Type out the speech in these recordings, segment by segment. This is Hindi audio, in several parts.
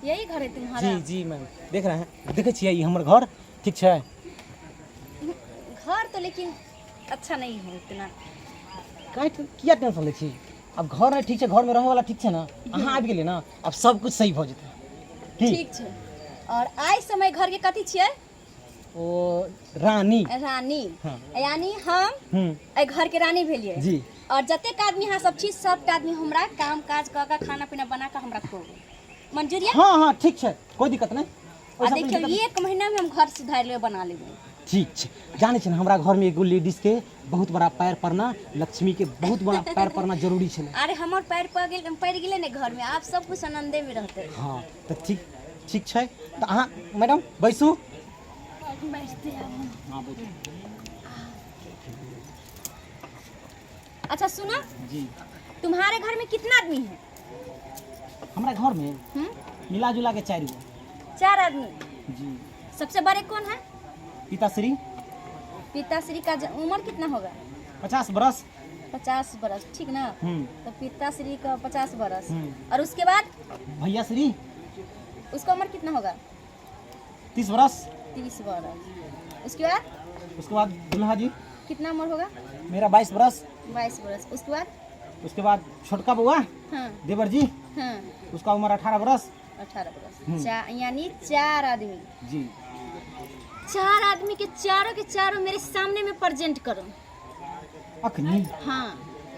यही घर है तुम्हारा? जी जी मैम, देख रहे हैं, देखे छियै ई हमर घर ठीक है। घर तो लेकिन अच्छा नहीं है इतना। काहे किया टेंशन लै छी? अब घर नहीं ठीक है, घर में रहे वाला ठीक है ना, अहाँ आबि गेलियै ना, अब सब कुछ सही भ जेतै। ठीक है। और आइ समय घर के कथी छियै? ओ रानी। रानी। हाँ। यानी हम ए घर के रानी भेलिए जी। और जतेक आदमी यहाँ सब चीज सब आदमी हमरा काम काज क के खाना पीना बना के हमरा खो मंजूर है? हाँ हाँ ठीक है, कोई दिक्कत नहीं। और देखियो 1 महीना में हम घर सुधार ले बना लेबे। ठीक है। जाने छे हमरा घर में एगो लेडीज के बहुत बड़ा पैर पड़ना, लक्ष्मी के बहुत बड़ा पैर पड़ना जरूरी छे। अरे हमर पैर पड़ गेले ने घर में, आप सब कुछ आनंदे में रहते। हाँ तो ठीक ठीक है। तो अहाँ मैडम बैसू। बैठते हैं। हाँ बैठू। अच्छा सुनो जी। तुम्हारे घर में कितना आदमी है? हमारे घर में मिला जुला के 4 गो। 4 आदमी। जी। सबसे बड़े कौन है? पिताश्री। पिताश्री का उम्र कितना होगा? 50 बरस। 50 बरस, ठीक ना? तो पिताश्री का 50 बरस। और उसके बाद भैया श्री, उसका उम्र कितना होगा? 30 बरस। 30 बरस। उसके बाद दुल्हा जी कितना उम्र होगा? मेरा 22 बरस। 22 बरस। उसके बाद छोटका बउआ देवर जी, उसका उम्र 18 बरस। 18 बरस। यानी 4 आदमी। जी। 4 आदमी के चारों चारों मेरे सामने में प्रेजेंट करो। अखनी? हाँ।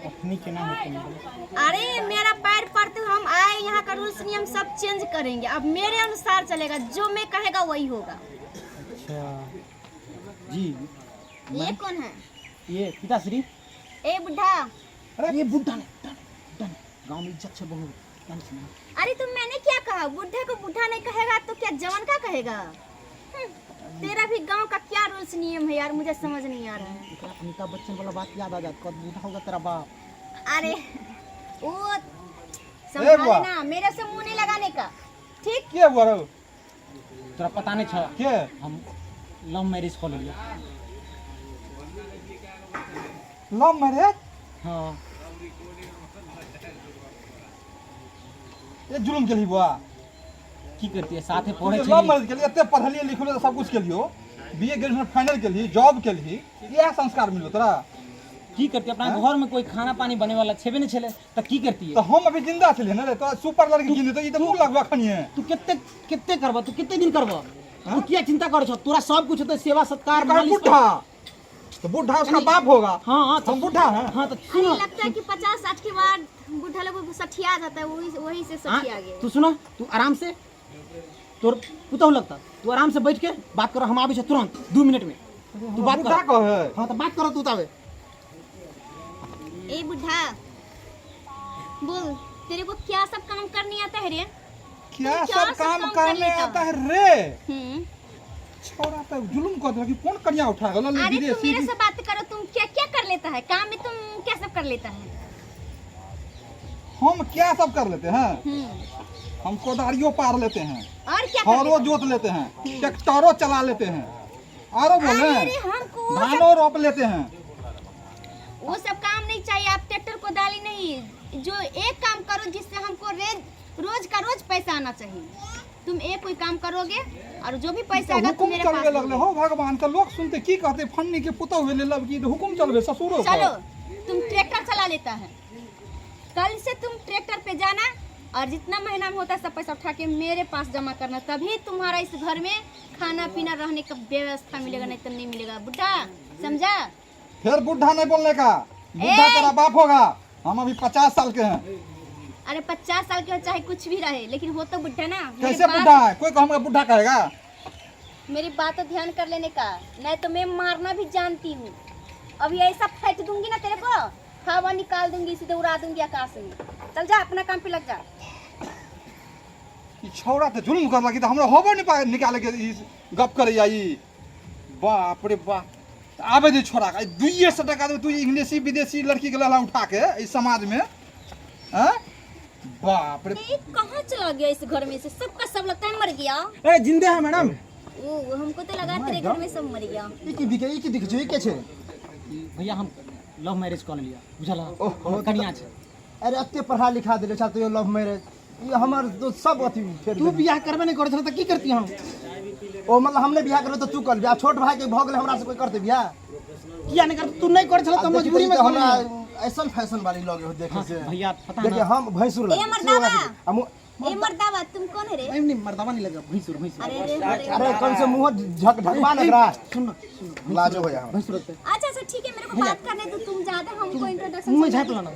अखनी के नाम होते। अरे मेरा पैर पड़ते हम आए, यहाँ का रूल्स नियम सब चेंज करेंगे। अब मेरे अनुसार चलेगा, जो मैं कहेगा वही होगा। अच्छा जी। ये कौन है? ये पिताश्री। ए बुढ़ा। अरे ये बुढ़ा नहीं, गांव में इज्जत से बहुत। अरे तुम मैंने क्या कहा? बुढ़े को बुढ़ा नहीं कहेगा तो क्या जवान का कहेगा? तेरा भी गांव का क्या रूल्स नियम है यार, मुझे समझ नहीं आ रहा है। अमिताभ बच्चन वाला बात याद आ जाता, कब बूढ़ा होगा तेरा बाप। अरे वो संभाले ना, मेरे से मुंह नहीं लगाने का, ठीक? क्या हुआ रे? तेरा पता नहीं था क्या? हम लव मैरिज कर लिया। Love marriage? हाँ। ये जुल्म के लिए बुआ की करती है, साथ में पढ़े छी। लव मैरिज के लिए इतने पढ़लिए लिखले सब कुछ के लिए, बीए ग्रेजुएशन फाइनल के लिए, जॉब के लिए, यह संस्कार मिलो तोरा? की करती अपना घर में कोई खाना पानी बने वाला छेबे नहीं छले त की करती है? तो हम अभी जिंदा छले ना रे, तो सुपर लड़की जिंदा, तो ई तो मुंह लगवा खनी है। तू कितने करबा, तू कितने दिन करबा? तू क्या चिंता कर छ? तोरा सब कुछ तो सेवा सत्कार मालिश। बुढ़ा तो बुढ़ा उसका बाप होगा। हां तो बुढ़ा है। हां तो सुन, लगता है कि 50-60 के बाद बुढ़ा लोग सठिया जाता है, वही से सठिया गए। तू सुनो, तू आराम से, तोर पुतहु लगता, तू आराम से बैठ के बात कर, हम आबे छ तुरंत 2 मिनट में। तू बात कर। हां तो बात करो तू तबे। ए बुढ़ा बोल, तेरे को क्या सब काम करने आता है रे? क्या सब काम करने आता है रे? छोड़ा तो जुल्म कर दो कि कौन कन्या उठा गला ले अरे विदेशी। तुम मेरे से बात करो, तुम क्या क्या कर लेता है काम में? तुम क्या सब कर लेता है? हम क्या सब कर लेते हैं? हम कोदारियों पार लेते हैं, और क्या हौरो जोत लेते हैं, ट्रैक्टरों चला लेते हैं, और बोले धानों रोप लेते हैं। वो सब काम नहीं चाहिए, आप ट्रैक्टर को डाली नहीं, जो एक काम करो जिससे हमको रोज का रोज पैसा आना चाहिए। तुम एक कोई काम करोगे और जो भी पैसा आएगा तुम मेरे पास लगले हो। भगवान का लोग सुनते की कहते, फन्नी के पुतौ हुए लब की हुकुम चलबे ससुरो। चलो तुम ट्रैक्टर चला लेता है, कल से तुम ट्रैक्टर पे जाना और जितना महीना में होता है सब पैसा उठा के मेरे पास जमा करना, तभी तुम्हारा इस घर में खाना पीना रहने का व्यवस्था मिलेगा, नहीं तो नहीं मिलेगा। बुढ़ा समझा? फिर बुढ़ा नहीं बोलने का, बुढ़ा तेरा बाप होगा। हम अभी 50 साल के हैं। अरे 50 साल के चाहे कुछ भी रहे, लेकिन हो तो बुढ़ा ना। कैसे बुढ़ा है? कोई कहूँगा बुढ़ा कहेगा? मेरी बात तो ध्यान कर लेने का, नहीं तो मैं मारना भी जानती हूँ। अभी ऐसा फेंक दूंगी ना तेरे को, हवा निकाल दूंगी, सीधे उड़ा दूंगी आकाश में। चल जा अपना काम पे लग जा। छोड़ा तो जुल्म कर लगी, तो हमरा होबो नहीं पाए निकाले के गप करे आई। बाप रे बाप, आबे दे छोड़ा का 200 टका दे तू इंग्लिशी विदेशी लड़की के लला उठा के इस समाज में। हैं? बाप रे, कहाँ चला गया इस घर में से? सबका सब लगता है मर गया। ए जिंदे है मैडम। ओ हमको तो लगा तेरे घर में सब मर गया। ई की दिख जो के छे? भैया हम लव मैरिज कर लिया, बुझला? हमर कन्या छे। अरे अत्ते पढ़ा लिखा दिले छा तो लव मैरिज ये हमर तो सब अथी फेर तू बियाह करबे नहीं करत त की करती हम ओ मतलब हमने बियाह करे तो तू कर बियाह छोट भाई के भ गेले हमरा से कोई करते बियाह किया नहीं करत तू नहीं करत छल त मजबूरी में हमरा ऐसा फैशन वाली लोग हो देखे से भैया पता देखिए ना हम भैंसुर ए मर्दावा हम ए मर्दावा तुम कौन है रे? नहीं मर्दावा नहीं लगा भैंसुर अरे रे अरे कौन से मुंह झक ढकवा लग रहा है सुन लाजो हो यहाँ भैंसुर अच्छा अच्छा ठीक है, मेरे को बात करने दो, तुम ज्यादा हमको इंट्रोडक्शन मुंह में झाप लाना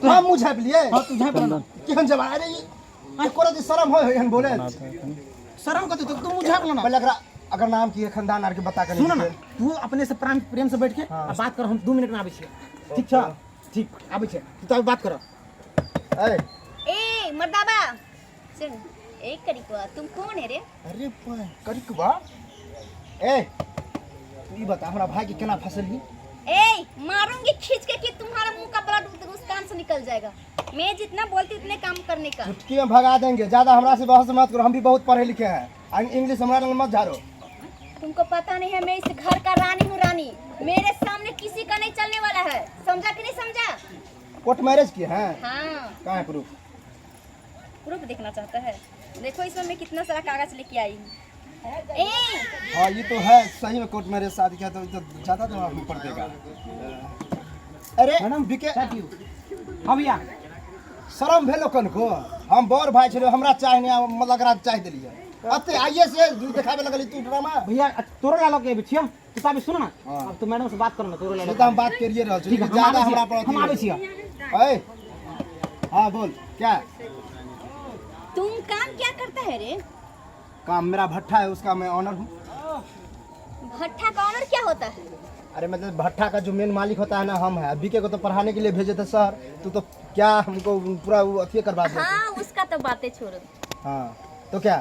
हम मुंह झाप लिए हां तू झाप लाना केहन जवान अरे ये कोरा दी शर्म हो हन बोले शर्म करते तो तू मुंह झाप लाना पहले अगर नाम की है खानदान आर के बता के सुन ना तू अपने से प्रेम से बैठ के अब बात कर, हम 2 मिनट में आबै छी। ठीक छ ठीक आबै छी तू बात कर। ए ए मर्दावा सुन, एक करिकवा तुम कौन है रे? अरे करिकवा ए तू ई बता हमरा भाई के केना फसली? ए मारूंगी खींच के कि तुम्हारा मुंह का ब्लड उस कान से निकल जाएगा। मैं जितना बोलती उतने काम करने का। चुटकी में भगा देंगे, ज्यादा हमरा से बहस मत करो, हम भी बहुत पढ़े लिखे हैं, इंग्लिश हमारा मत झाड़ो। तुमको पता नहीं है मैं इस घर का रानी हूँ, रानी मेरे सामने किसी का नहीं चलने वाला है, समझा कि नहीं समझा? कोर्ट मैरिज की है? हाँ कहाँ है प्रूफ? प्रूफ देखना चाहता है? देखो इसमें मैं कितना सारा कागज लेके आई हूँ। ए हाँ ये तो है, सही में कोर्ट मैरिज शादी किया तो ज्यादा तो पड़ देगा। अरे मैडम बिके हां भैया शर्म भेलो कन को, हम बड़ भाई छे, हमरा चाहे नहीं मतलब एकरा चाह देलिए अते आइए से दिखावे लगली तू ड्रामा। भैया तोरो ला के छियो तू साहब सुन ना हाँ। अब तू मैडम से बात करो ना, तोरो ला ये तो हम बात करिए रहल छी, ठीक है ज्यादा हमरा पर हम आबै छी। ए हां बोल क्या तुम काम क्या करता है रे? काम मेरा भट्ठा है, उसका मैं ऑनर हूँ। भट्ठा का ऑनर क्या होता है? अरे मतलब भट्ठा का जो मेन मालिक होता है ना हम है। बीके को तो पढ़ाने के लिए भेजे थे सर, तू तो क्या हमको पूरा अथी करवा दे। हाँ उसका तो बातें छोड़ो। हाँ तो क्या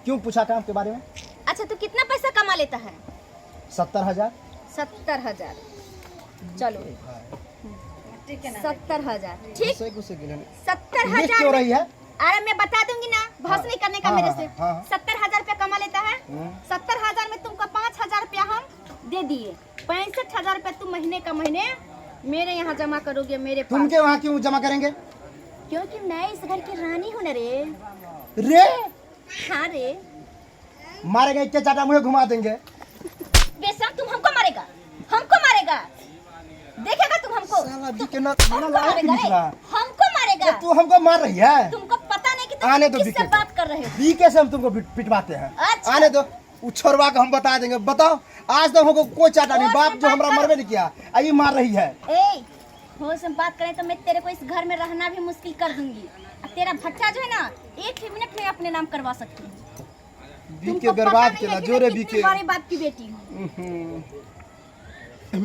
क्यों पूछा काम के बारे में? अच्छा तू कितना पैसा कमा लेता है? 70,000। 70,000 चलो 70,000 ठीक। 70,000 क्यों रही है? अरे मैं बता दूंगी ना, बहस नहीं करने का हाँ, मेरे हाँ, से। हाँ। 70,000 रुपया कमा लेता है। 70,000 में तुमको 5,000 रुपया हम दे दिए, 65,000 रुपया तुम महीने का महीने मेरे यहाँ जमा करोगे मेरे पास। तुमके वहाँ क्यों जमा करेंगे? क्योंकि मैं इस घर की रानी हूँ ना रे। रे हाँ रे मारेंगे, इतने चाटा मुझे घुमा देंगे। बेशक तुम हमको मारेगा, हमको मारेगा, देखेगा तुम हमको। साला बीके ना हमको मारेगा रे, हमको मारेगा। तू हमको मार रही है? तुमको पता नहीं कि तुम आने दो किससे बीके बात कर रहे हो। बीके से हम तुमको पिटवाते हैं। अच्छा। आने दो, उछोरवा के हम बता देंगे। बताओ आज तो हमको कोई चाटा नहीं, बाप जो हमरा मरवे नहीं किया आई मार रही है। ए होश में बात करें तो मैं तेरे को इस घर में रहना भी मुश्किल कर दूंगी। तेरा भट्टा जो है ना 1 ही मिनट में अपने नाम करवा सकती हूँ। बीके बर्बाद केला जोरे बीके बड़ी बात की बेटी हूँ।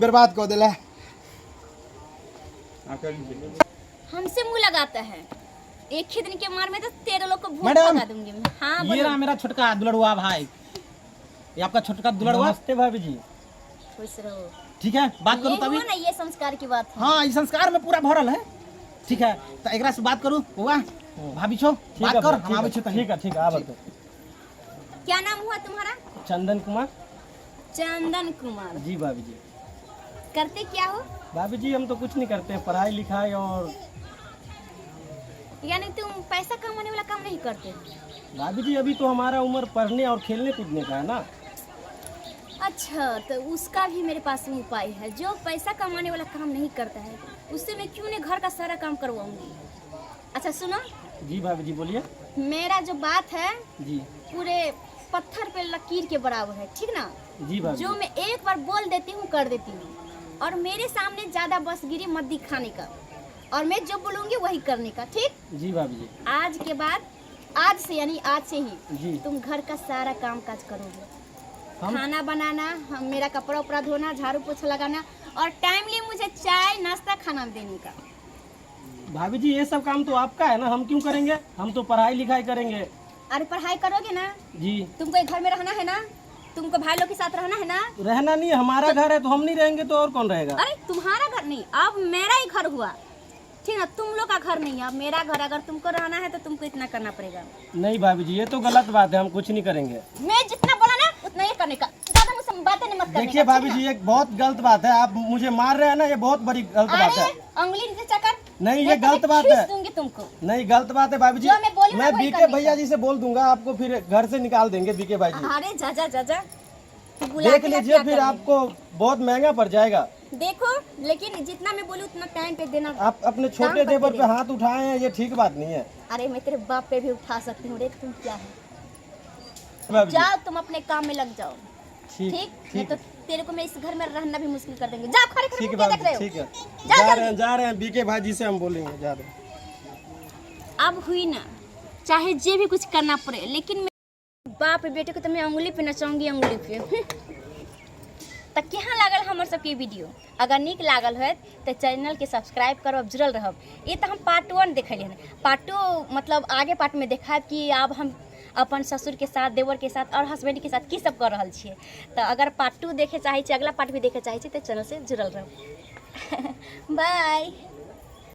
बर्बाद कर देला। हमसे मुंह लगाता है, एक ही दिन के मार में तो तेरे लोग को भूख मैडम, लगा दूंगी मैं। हाँ ये बोलो। रहा मेरा छोटका दुलड़ुआ भाई, ये आपका छोटका दुलड़ुआ। नमस्ते भाभी जी। खुश रहो। ठीक है बात करूं ये तभी। हुआ ना, ये संस्कार की बात है। हाँ इस संस्कार में पूरा भरल है। ठीक है तो एकरा से बात करूं हुआ भाभी छो बात कर, हम आबै छी। ठीक है आ बात। क्या नाम हुआ तुम्हारा? चंदन कुमार। चंदन कुमार। जी भाभी जी। करते क्या हो? भाभी जी हम तो कुछ नहीं करते, पढ़ाई लिखाई और। यानी तुम पैसा कमाने वाला काम नहीं करते? भाभी जी अभी तो हमारा उम्र पढ़ने और खेलने कूदने का है ना। अच्छा तो उसका भी मेरे पास में उपाय है। जो पैसा कमाने वाला काम नहीं करता है उससे मैं क्यों नहीं घर का सारा काम करवाऊंगी। अच्छा सुनो। जी भाभी जी बोलिए। मेरा जो बात है जी पूरे पत्थर पे लकीर के बराबर है, ठीक ना? जी भाभी जो मैं एक बार बोल देती हूँ कर देती हूँ, और मेरे सामने ज्यादा बसगिरी मत दिखाने का, और मैं जो बोलूंगी वही करने का, ठीक? जी भाभी जी। आज के बाद, आज से यानी आज से ही जी तुम घर का सारा काम काज करोगे। हम खाना बनाना, हम मेरा कपड़ा उपड़ा धोना, झाड़ू पोछा लगाना, और टाइमली मुझे चाय नाश्ता खाना देने का। भाभी जी ये सब काम तो आपका है ना, हम क्यों करेंगे? हम तो पढ़ाई लिखाई करेंगे। अरे पढ़ाई करोगे ना, जी। तुमको एक घर में रहना है ना, तुमको भाई लोग के साथ रहना है ना। रहना नहीं, हमारा घर है तो हम नहीं रहेंगे तो और कौन रहेगा? अरे तुम्हारा घर नहीं, अब मेरा ही घर हुआ, ठीक ना? तुम लोग का घर नहीं है, अब मेरा घर। अगर तुमको रहना है तो तुमको इतना करना पड़ेगा। नहीं भाभी जी ये तो गलत बात है, हम कुछ नहीं करेंगे। मैं जितना बोला ना उतना ही करने का, ज्यादा मुझसे बातें नहीं मत करने देखिए का, भाभी ठीक जी एक बहुत गलत बात है, आप मुझे मार रहे हैं ना, ये बहुत बड़ी गलत ना? बात है। अरे अंगुली नीचे चकर, नहीं ये मैं तो गलत बात खींच है। दूंगी तुमको। नहीं गलत बात है भाभी जी। जो मैं बोली ना मैं वही बीके करने भैया का। जी से बोल दूंगा, आपको फिर घर से निकाल देंगे बीके भाई जी। अरे जा जा जा जा तू बुला देख के लीजिए क्या फिर कर आपको बहुत महंगा पड़ जाएगा। लेगी? देखो लेकिन जितना मैं बोलूँ उतना टाइम पे देना। आप अपने छोटे करके देवर दे। पे हाथ उठाए हैं, ये ठीक बात नहीं है। अरे मैं तेरे बाप पे भी उठा सकती हूँ रे, तुम क्या है? भाभी जी, जाओ तुम अपने काम में लग जाओ। ठीक ठीक नहीं ठीक तो तेरे को मैं इस घर में रहना भी मुश्किल कर देंगे। जाओ खड़े खड़े ठीक है मुंह क्या भाभी देख रहे जी, हो? ठीक है। जा जा रहे हैं बीके भाई जी से हम बोलेंगे, जा रहे हैं। अब हुई ना, चाहे जे भी कुछ करना पड़े, लेकिन मैं बाप बेटे को तो मैं अंगुली पे नचाऊंगी, अंगुली पे। तो केहन लागल हमर सबके वीडियो? अगर नीक लागल है तो चैनल के सब्सक्राइब करब, जुड़ल रहब। ये तो हम पार्ट 1 देखलिए हैं। पार्ट 2 मतलब आगे पार्ट में देखाब कि अब हम अपन ससुर के साथ, देवर के साथ और हस्बैंड के साथ की सब कर रहल छिए। तो अगर पार्ट 2 देखे चाहे छी, अगला पार्ट भी देखे चाहे छी तो चैनल से जुड़ल रहब। बाय।